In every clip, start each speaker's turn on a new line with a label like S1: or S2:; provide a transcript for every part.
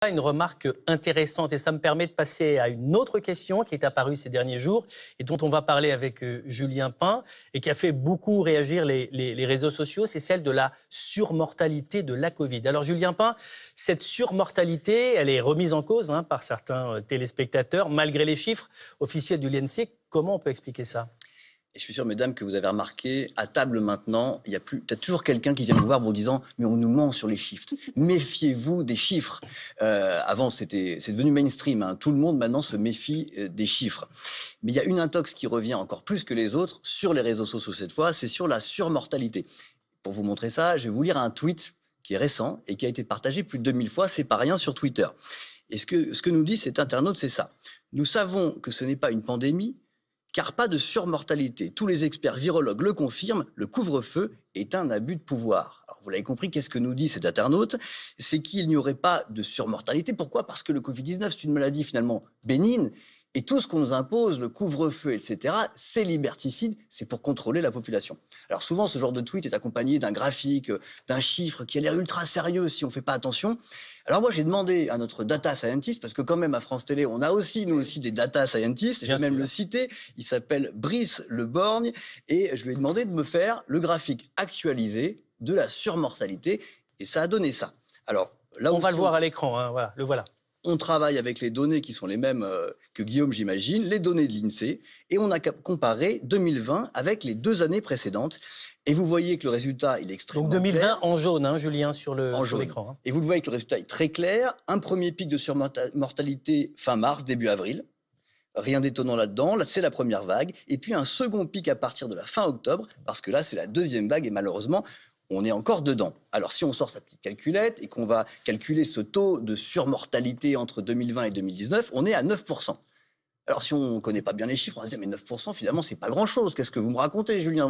S1: Une remarque intéressante et ça me permet de passer à une autre question qui est apparue ces derniers jours et dont on va parler avec Julien Pain et qui a fait beaucoup réagir les réseaux sociaux, c'est celle de la surmortalité de la Covid. Alors Julien Pain, cette surmortalité, elle est remise en cause par certains téléspectateurs malgré les chiffres officiels de l'INSEE. Comment on peut expliquer ça ?
S2: Et je suis sûr, mesdames, que vous avez remarqué, à table maintenant, il y a peut-être toujours quelqu'un qui vient vous voir vous disant « mais on nous ment sur les chiffres, méfiez-vous des chiffres ». Avant, c'est devenu mainstream, tout le monde maintenant se méfie des chiffres. Mais il y a une intox qui revient encore plus que les autres, sur les réseaux sociaux cette fois, c'est sur la surmortalité. Pour vous montrer ça, je vais vous lire un tweet qui est récent et qui a été partagé plus de 2000 fois, c'est pas rien, sur Twitter. Et ce que nous dit cet internaute, c'est ça. « Nous savons que ce n'est pas une pandémie, car pas de surmortalité. Tous les experts virologues le confirment, le couvre-feu est un abus de pouvoir. » Alors vous l'avez compris, qu'est-ce que nous dit cet internaute ? C'est qu'il n'y aurait pas de surmortalité. Pourquoi ? Parce que le Covid-19, c'est une maladie finalement bénigne. Et tout ce qu'on nous impose, le couvre-feu, etc., c'est liberticide, c'est pour contrôler la population. Alors souvent, ce genre de tweet est accompagné d'un graphique, d'un chiffre qui a l'air ultra sérieux si on ne fait pas attention. Alors moi, j'ai demandé à notre data scientist, parce que quand même à France Télé, on a aussi, nous aussi, des data scientists, je vais même le citer, il s'appelle Brice Le Borgne, et je lui ai demandé de me faire le graphique actualisé de la surmortalité, et ça a donné ça. Alors, là,
S1: on va le voir à l'écran, voilà, le voilà.
S2: On travaille avec les données qui sont les mêmes que Guillaume, j'imagine, les données de l'INSEE, et on a comparé 2020 avec les 2 années précédentes. Et vous voyez que le résultat, il est extrêmement clair.
S1: Donc 2020 en jaune, Julien, sur l'écran.
S2: Et vous le voyez que le résultat est très clair. Un premier pic de surmortalité fin mars, début avril. Rien d'étonnant là-dedans, là, c'est la première vague. Et puis un second pic à partir de la fin octobre, parce que là, c'est la deuxième vague, et malheureusement, on est encore dedans. Alors si on sort sa petite calculette et qu'on va calculer ce taux de surmortalité entre 2020 et 2019, on est à 9%. Alors si on ne connaît pas bien les chiffres, on va se dire mais 9% finalement c'est pas grand-chose. Qu'est-ce que vous me racontez, Julien ?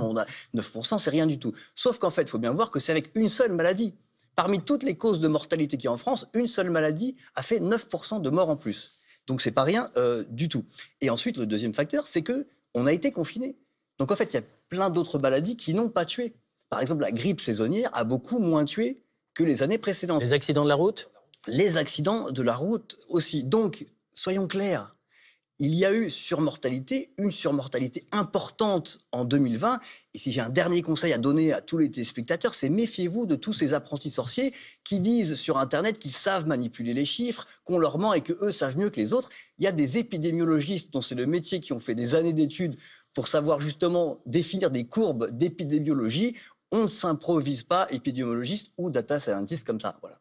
S2: 9% c'est rien du tout. Sauf qu'en fait, il faut bien voir que c'est avec une seule maladie. Parmi toutes les causes de mortalité qu'il y a en France, une seule maladie a fait 9% de morts en plus. Donc c'est pas rien du tout. Et ensuite, le deuxième facteur, c'est qu'on a été confinés. Donc en fait, il y a plein d'autres maladies qui n'ont pas tué. Par exemple, la grippe saisonnière a beaucoup moins tué que les années précédentes.
S1: Les accidents de la route ?
S2: Les accidents de la route aussi. Donc, soyons clairs, il y a eu une surmortalité importante en 2020. Et si j'ai un dernier conseil à donner à tous les téléspectateurs, c'est méfiez-vous de tous ces apprentis sorciers qui disent sur Internet qu'ils savent manipuler les chiffres, qu'on leur ment et qu'eux savent mieux que les autres. Il y a des épidémiologistes dont c'est le métier qui ont fait des années d'études pour savoir justement définir des courbes d'épidémiologie. On ne s'improvise pas épidémiologiste ou data scientist comme ça. Voilà.